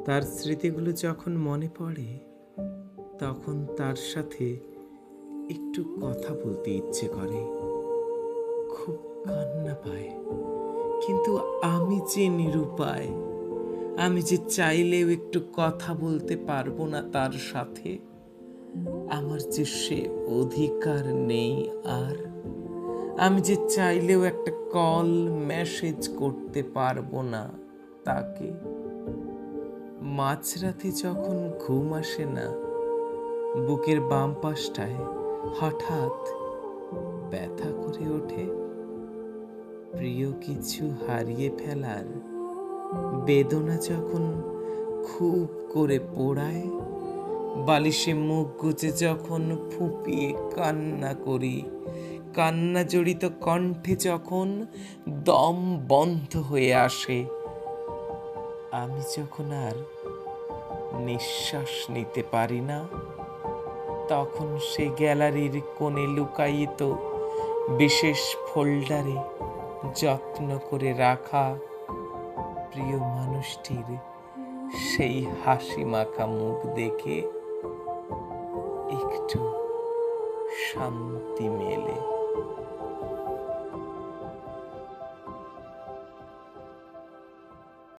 তার স্মৃতিগুলো যখন মনে পড়ে, তখন তার সাথে একটু কথা বলতে ইচ্ছে করে, খুব কান্না পায়। কিন্তু আমি যে নিরুপায়, আমি যে চাইলেও একটু কথা বলতে পারবো না তার সাথে। আমার যে সে অধিকার নেই আর। আমি যে চাইলেও একটা কল মেসেজ করতে পারবো না তাকে। মাঝরাতে যখন ঘুম আসে না, বুকের বাম পাশটায় হঠাৎ ব্যথা করে ওঠে। প্রিয় কিছু হারিয়ে ফেলার বেদনা যখন খুব করে পোড়ায়, বালিশে মুখ গুজে যখন ফুঁপিয়ে কান্না করি, কান্না জড়িত কণ্ঠে যখন দম বন্ধ হয়ে আসে, আমি যখন আর নিঃশ্বাস নিতে পারি না, তখন সে গ্যালারির কোণে লুকায়িত বিশেষ ফোল্ডারে যত্ন করে রাখা প্রিয় মানুষটির সেই হাসি মাখা মুখ দেখে একটু শান্তি মেলে।